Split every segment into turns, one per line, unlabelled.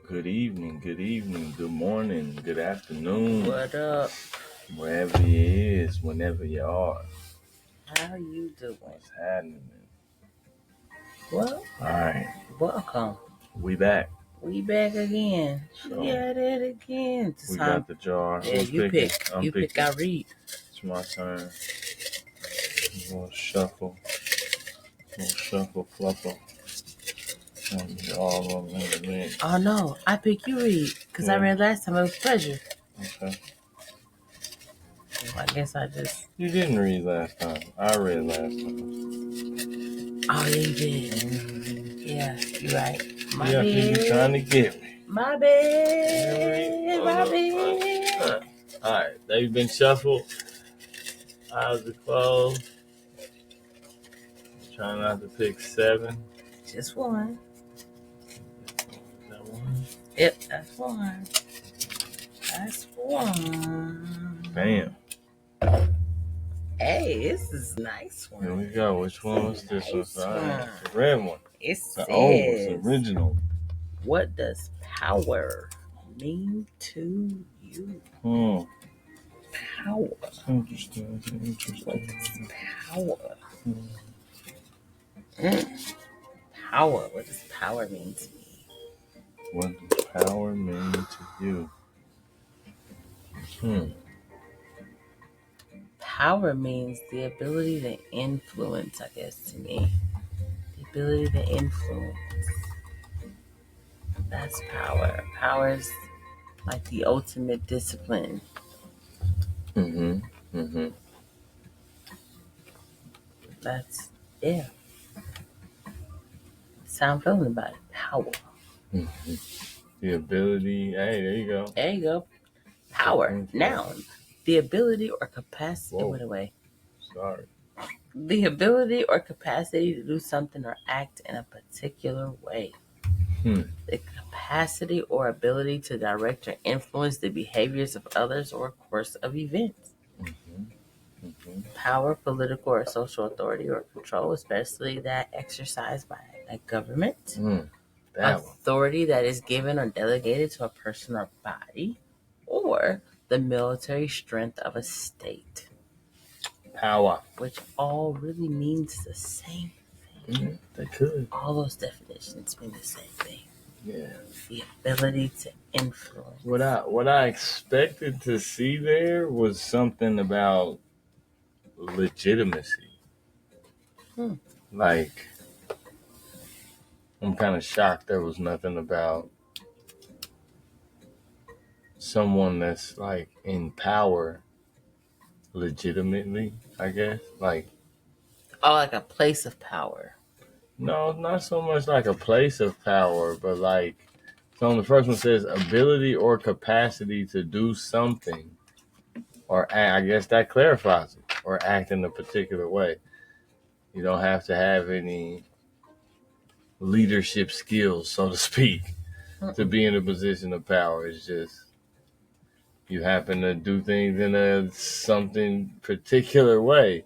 Good evening, good morning, good afternoon,
What up?
wherever you is, whenever you are.
How you doing?
What's happening?
Well,
All right,
welcome.
we back.
We back again.
So
We at it again.
we got the jar.
Yeah,
Who's
you
picking?
pick.
I'm
You
picking.
pick. I read.
It's my turn. We'll shuffle, fluffle, and all of them in the mix.
Oh no, I pick. You read because I read last time. It was pleasure.
Okay.
So I guess I just.
You didn't read last time. I read last time.
Oh yeah, you did. Yeah, you're right. My
Yeah,
bad.
you trying to get me.
My bad. My bad.
All right, they've been shuffled. Eyes are closed. Try not to pick 7.
Just one.
Is that one?
Yep, that's one. That's one.
Bam.
Hey, this is a nice one.
Here we go. Which one was this
Nice
one? All right,
one.
the red one.
It
The
says,
it's original.
what does power mean to you? Power.
Interesting.
What is power? Power. What does power mean to me?
What does power mean to you?
Power means the ability to influence, I guess, to me. The ability to influence. That's power. Power is like the ultimate discipline. That's, yeah. That's how I'm feeling about it. Power.
The ability. Hey, there you go.
There you go. Power. Noun. The ability or capacity. Wait away.
Sorry.
The ability or capacity to do something or act in a particular way. The capacity or ability to direct or influence the behaviors of others or course of events. Power, political or social authority or control, especially that exercised by a government. Authority that is given or delegated to a person or body, or the military strength of a state.
Power.
Which all really means the same thing.
They could.
All those definitions mean the same thing.
Yeah.
The ability to influence.
What I expected to see there was something about legitimacy. Like, I'm kind of shocked there was nothing about someone that's like in power legitimately, I guess. Like,
like a place of power.
No, not so much like a place of power, but like, so the first one says ability or capacity to do something or act. I guess that clarifies it, or act in a particular way. You don't have to have any leadership skills, so to speak, to be in a position of power. It's just you happen to do things in a something particular way.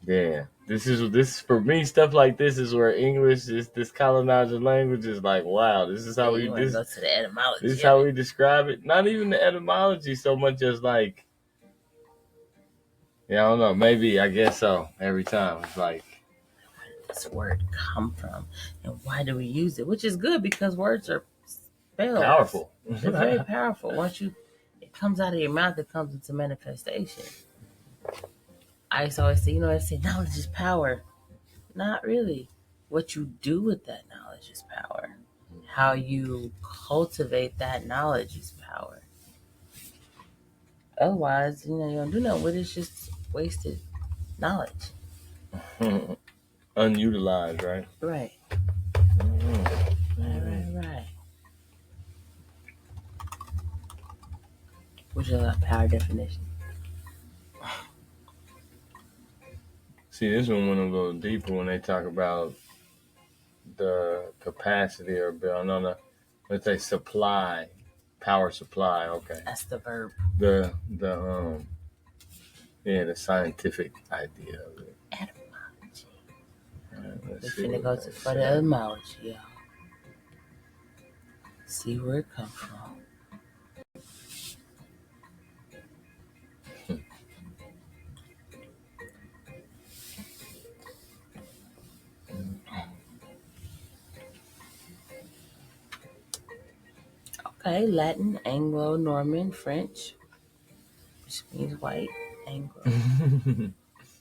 Yeah, this for me. Stuff like this is where English is this colonizer language is like, wow, this is how we
Go to the etymology.
This is how we describe it. Not even the etymology so much as like, yeah, I don't know. Maybe I guess so. Every time it's like,
where did this word come from, and why do we use it? Which is good because words are spells.
Powerful.
They're very powerful. Once it comes out of your mouth, it comes into manifestation. I used to always say, I say knowledge is power. Not really. What you do with that knowledge is power. How you cultivate that knowledge is power. Otherwise, you don't do nothing with it. It's just wasted knowledge.
Unutilized, right?
Right. Right. Which is a power definition.
See, this one went a little deeper when they talk about the capacity or let's say supply, power supply. Okay,
that's the verb.
The scientific idea of it.
Etymology.
Right,
We're finna go for the etymology, y'all. See where it comes from. Okay, Latin, Anglo, Norman, French, which means white, Anglo.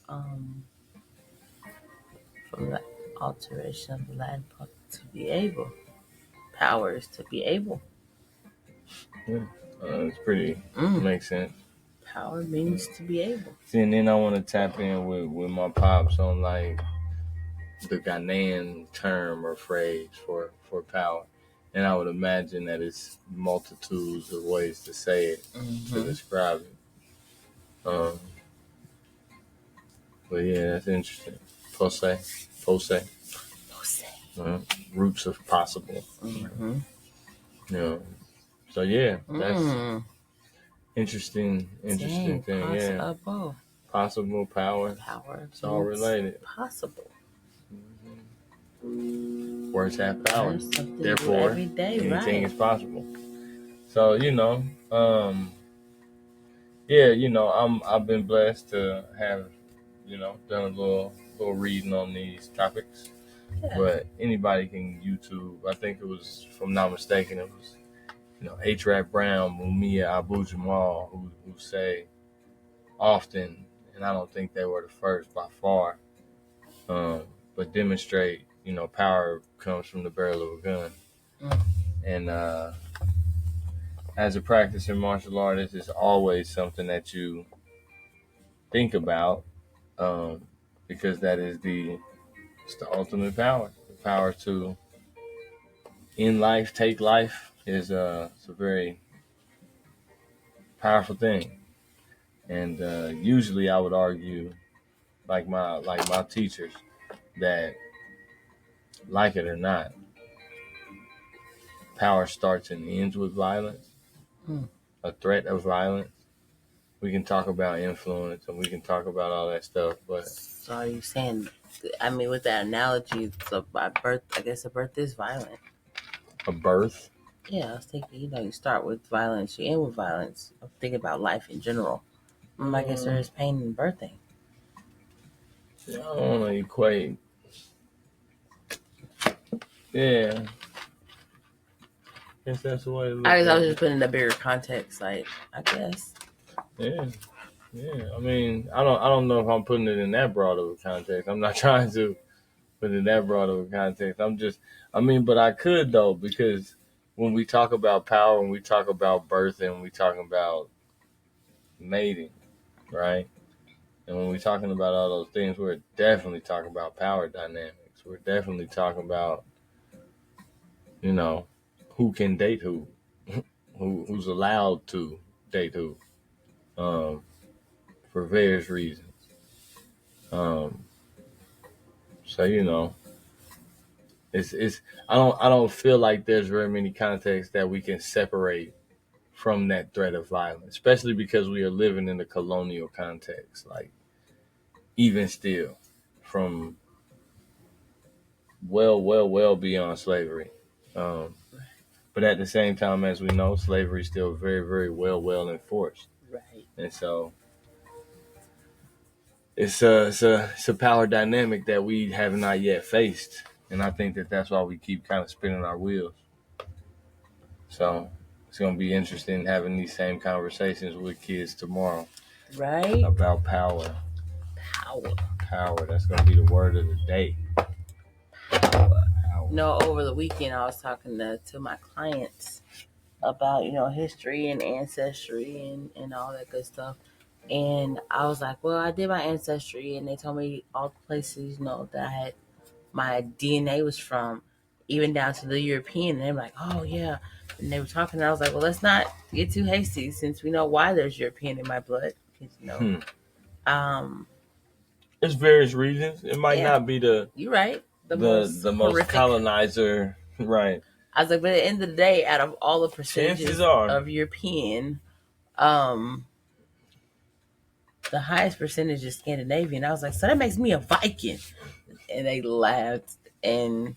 Um, from the alteration of the Latin to be able. Power is to be able.
Yeah, it's pretty
Mm.
makes sense.
Power means to be able.
See, and then I want to tap in with my pops on like the Ghanaian term or phrase for power, and I would imagine that it's multitudes of ways to say it to describe it. Um, but yeah, that's interesting. Pose, roots of possible.
Mm-hmm.
You know, so yeah, that's
Mm.
interesting
Dang,
thing. Yeah,
possible.
possible power.
Power
It's all
means
related.
possible.
Words have power.
Learn something new
Therefore,
every day,
anything
right?
is possible. So yeah, I've been blessed to have done a little reading on these topics.
Yeah.
But anybody can YouTube. I think it was, if I'm not mistaken, it was H. Rap Brown, Mumia Abu Jamal, who say often, and I don't think they were the first by far, but demonstrate power comes from the barrel of a gun.
Mm.
And as a practicing martial artist, it's always something that you think about, um, because that is it's the ultimate power. The power to end life, take life is it's a very powerful thing. And usually, I would argue, like my teachers, that like it or not, power starts and ends with violence,
Mm.
a threat of violence. We can talk about influence and we can talk about all that stuff, but
So are you saying? I mean, with that analogy, so by birth, I guess a birth is violent.
a birth.
Yeah, I was thinking. You start with violence, you end with violence. I'm thinking about life in general. I guess there is pain in birthing.
I don't want to equate. Yeah, I guess that's the way to look
I guess I
at
was
it.
just putting in a bigger context. Like, I guess.
Yeah, yeah. I mean, I don't know if I'm putting it in that broad of a context. I'm not trying to put it in that broad of a context. But I could though, because when we talk about power, when we talk about birth, and we talking about mating, right? And when we're talking about all those things, we're definitely talking about power dynamics. We're definitely talking about, you know, who can date who's allowed to date who, um, for various reasons. Um, so it's I don't feel like there's very many contexts that we can separate from that threat of violence, especially because we are living in a colonial context. Like even still, from well beyond slavery. Um, but at the same time, as we know, slavery is still very, very well enforced,
Right.
and so it's a power dynamic that we have not yet faced, and I think that that's why we keep kind of spinning our wheels. So it's gonna be interesting having these same conversations with kids tomorrow
Right.
about power.
Power.
Power. That's gonna be the word of the day.
Power.
Power.
Over the weekend, I was talking to my clients about, history and ancestry and all that good stuff. And I was like, well, I did my ancestry, and they told me all the places, that I had my DNA was from, even down to the European. And they were like, oh, yeah. And they were talking, and I was like, well, let's not get too hasty since we know why there's European in my blood.
Hmm.
Um,
There's various reasons. It might
yeah,
not be the
you're right. The
the
most
the most
horrific.
colonizer, right?
I was like, but at the end of the day, out of all the
Chances
percentages
are,
of European, um, the highest percentage is Scandinavian. I was like, so that makes me a Viking. And they laughed. And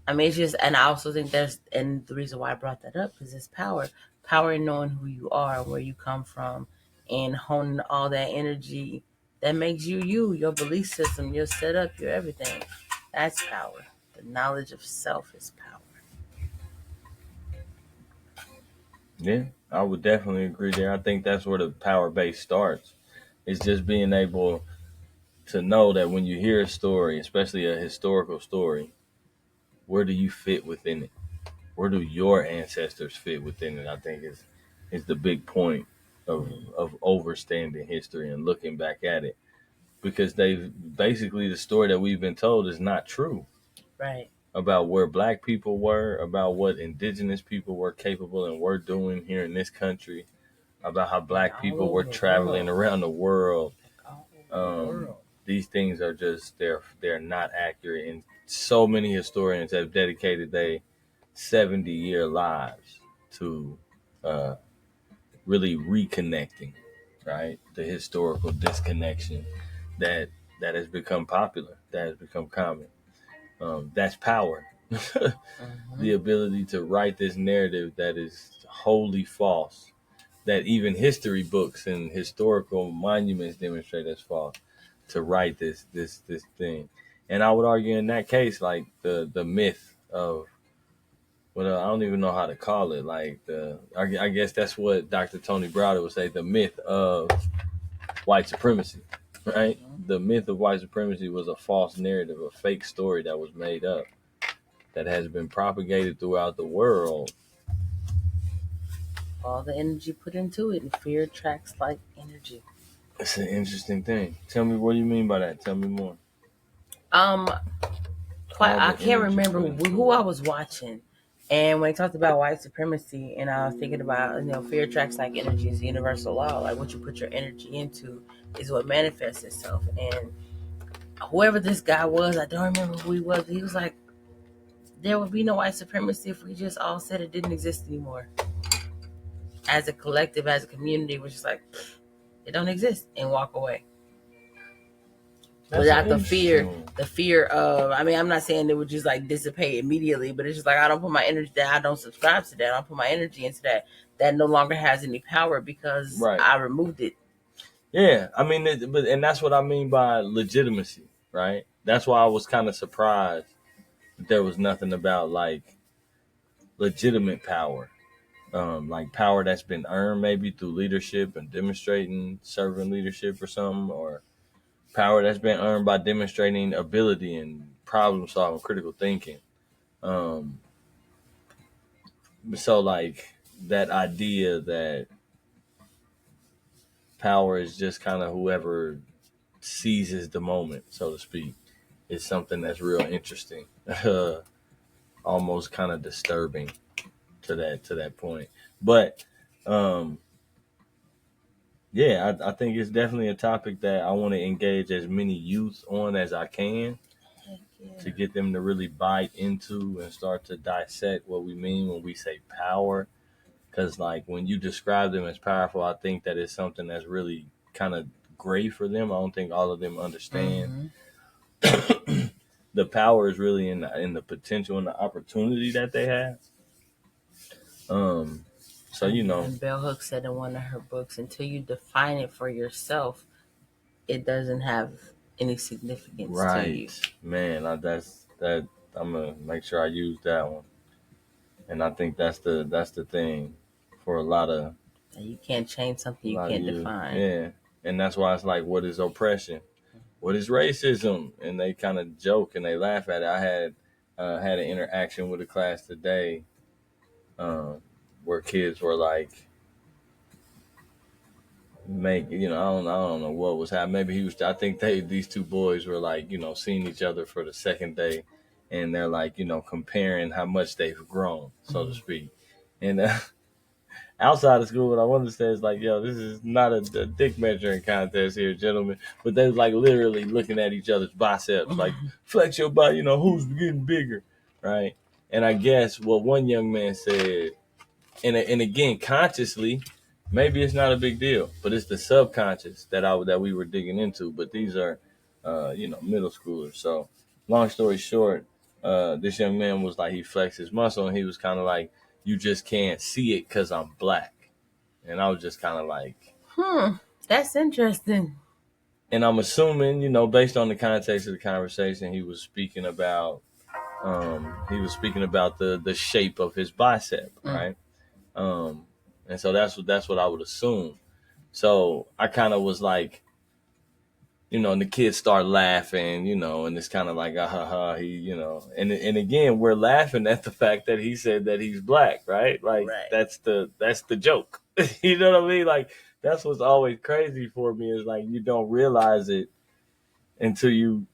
I mean, it's just, and I also think and the reason why I brought that up because it's power in knowing who you are, where you come from, and honing all that energy that makes you you, your belief system, your setup, your everything. That's power. The knowledge of self is power.
Yeah, I would definitely agree there. I think that's where the power base starts. It's just being able to know that when you hear a story, especially a historical story, where do you fit within it? Where do your ancestors fit within it? I think is the big point of understanding history and looking back at it, because they've basically, the story that we've been told is not true
Right.
about where black people were, about what indigenous people were capable and were doing here in this country, about how
And
black
all
people were
over the
traveling
world.
around the world.
Like all over the
Um,
world.
these things are just they're not accurate, and so many historians have dedicated their 70-year lives to uh, really reconnecting, right? The historical disconnection that has become popular, that has become common. That's power.
Mm-hmm.
The ability to write this narrative that is wholly false, that even history books and historical monuments demonstrate as false, to write this thing. And I would argue in that case, like the myth of, well, I don't even know how to call it. Like I guess that's what Dr. Tony Browder would say, the myth of white supremacy, right?
Mm-hmm.
The myth of white supremacy was a false narrative, a fake story that was made up, that has been propagated throughout the world.
All the energy put into it, and fear attracts like energy.
It's an interesting thing. Tell me, what do you mean by that? Tell me more.
Um, quite.
All
I
the
can't
energy
remember
put
who
into
I
it.
was watching, and when he talked about white supremacy, and I was thinking about fear attracts like energy is a universal law. Like what you put your energy into is what manifests itself. And whoever this guy was, I don't remember who he was. He was like, there would be no white supremacy if we just all said it didn't exist anymore. As a collective, as a community, we're just like, it don't exist and walk away.
That's an
Without
interesting one.
the fear of, I mean, I'm not saying it would just like dissipate immediately, but it's just like I don't put my energy there. I don't subscribe to that. I don't put my energy into that. That no longer has any power because
Right.
I removed it.
Yeah. I mean, but and that's what I mean by legitimacy, right? That's why I was kind of surprised that there was nothing about like legitimate power, like power that's been earned maybe through leadership and demonstrating servant leadership or something, or power that's been earned by demonstrating ability and problem solving, critical thinking. Um, so like that idea that power is just kind of whoever seizes the moment, so to speak, is something that's real interesting, almost kind of disturbing to that point. But um, yeah, I think it's definitely a topic that I want to engage as many youth on as I can,
Heck
to
yeah.
get them to really bite into and start to dissect what we mean when we say power. Because like when you describe them as powerful, I think that it's something that's really kind of gray for them. I don't think all of them understand.
Mm-hmm.
The power is really in the potential and the opportunity that they have. Um, so you know,
And Bell Hooks said in one of her books, until you define it for yourself, it doesn't have any significance to
right,
you.
man, that's that. I'm gonna make sure I use that one, and I think that's the thing for
You can't change
a
something you
lot of
can't
you,
define.
yeah, and that's why it's like, what is oppression? What is racism? And they kind of joke and they laugh at it. I had an interaction with a class today, um, where kids were like, make I don't know what was happening. Maybe he was. I think these two boys were like, seeing each other for the second day, and they're like, comparing how much they've grown, so to
Mm-hmm.
speak. And outside of school, what I wanted to say is like, yo, this is not a dick measuring contest here, gentlemen. But they was like literally looking at each other's biceps, like flex your body, who's getting bigger, right? And I guess what one young man said, and again, consciously, maybe it's not a big deal, but it's the subconscious that we were digging into. But these are, middle schoolers. So, long story short, this young man was like, he flexed his muscle and he was kind of like, you just can't see it because I'm black. And I was just kind of like,
That's interesting.
and I'm assuming, based on the context of the conversation, he was speaking about the shape of his bicep,
Mm.
right? And so that's what I would assume. So I kind of was like, and the kids start laughing, and it's kind of like, ah, ha, ha, and again, we're laughing at the fact that he said that he's black, right? Like
Right.
that's the joke. You know what I mean? Like that's what's always crazy for me is like you don't realize it until you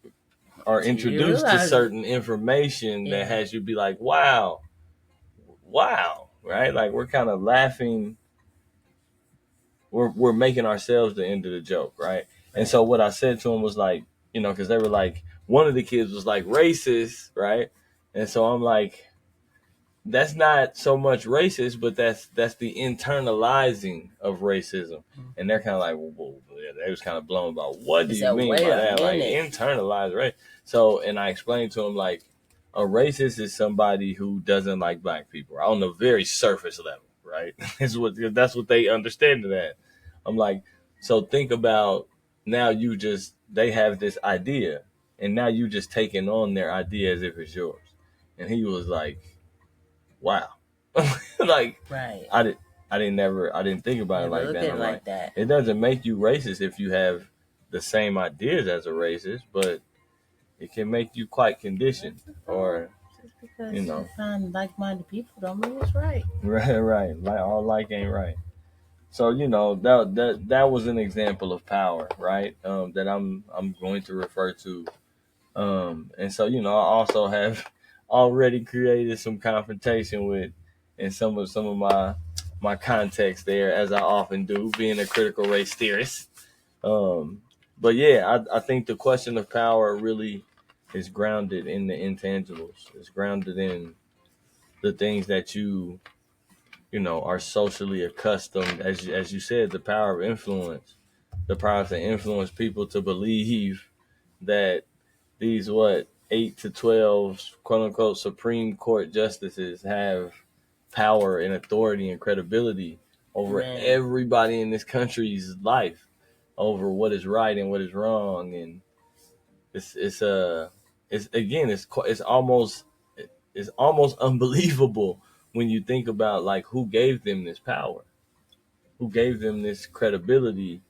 are
Do you
introduced to
realize it?
certain information that
Yeah.
has you be like, wow, right? Like we're kind of laughing, we're making ourselves the end of the joke, right? And
Right.
so what I said to him was like, because they were like, one of the kids was like racist, right? And so I'm like, that's not so much racist, but that's the internalizing of racism. And they're kind of like, well, yeah, they was kind of blown about what do
He
you
said,
mean
wait
by
a
that? Like
minute.
internalized, right? So, and I explained to him like, a racist is somebody who doesn't like black people on the very surface level, right? That's what they understand of that. I'm like, so think about now they have this idea, and now you just taking on their idea as if it's yours. And he was like, wow. Like
Right.
I did I didn't think about it
Never
like
look
that.
at
And
it
I'm like,
like that.
it doesn't make you racist if you have the same ideas as a racist, but it can make you quite conditioned or
Just because
you
you
know
find like-minded people don't mean it's right.
right, like all like ain't right. So that was an example of power, right? That I'm going to refer to. And so I also have already created some confrontation with in some of my context there, as I often do, being a critical race theorist. But yeah, I think the question of power really is grounded in the intangibles. It's grounded in the things that are socially accustomed, as you said, the power of influence, the power to influence people to believe that these 8 to 12 quote unquote Supreme Court justices have power and authority and credibility over
Man.
everybody in this country's life, over what is right and what is wrong, and it's again it's almost unbelievable when you think about like who gave them this power, who gave them this credibility,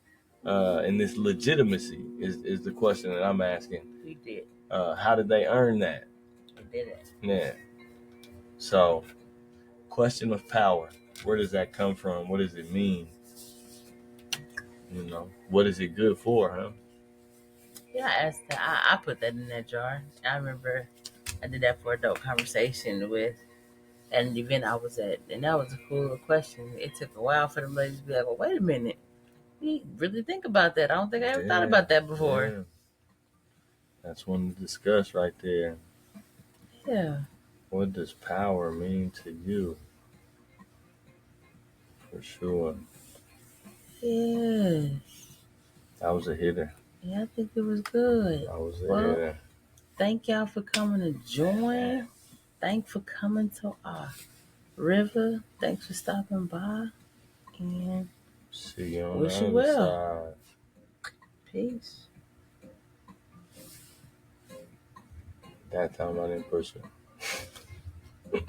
and this legitimacy is the question that I'm asking.
We did.
How did they earn that?
We did it.
Yeah. So, question of power. Where does that come from? What does it mean? What is it good for, huh?
Yeah, I asked that. I put that in that jar. I remember I did that for adult conversation with at an event I was at, and that was a cool little question. It took a while for the ladies to be like, "Well, wait a minute, we really think about that. I don't think I ever thought
Yeah.
about that before."
Yeah. That's one to discuss right there.
Yeah.
What does power mean to you? For sure.
Yeah.
That was a hitter.
Yeah, I think it was good.
That was a
Well,
hitter.
thank y'all for coming to join. Thanks for coming to our river. Thanks for stopping by. And
See you on the
wish you
other
well.
side.
Peace.
That time I didn't push it.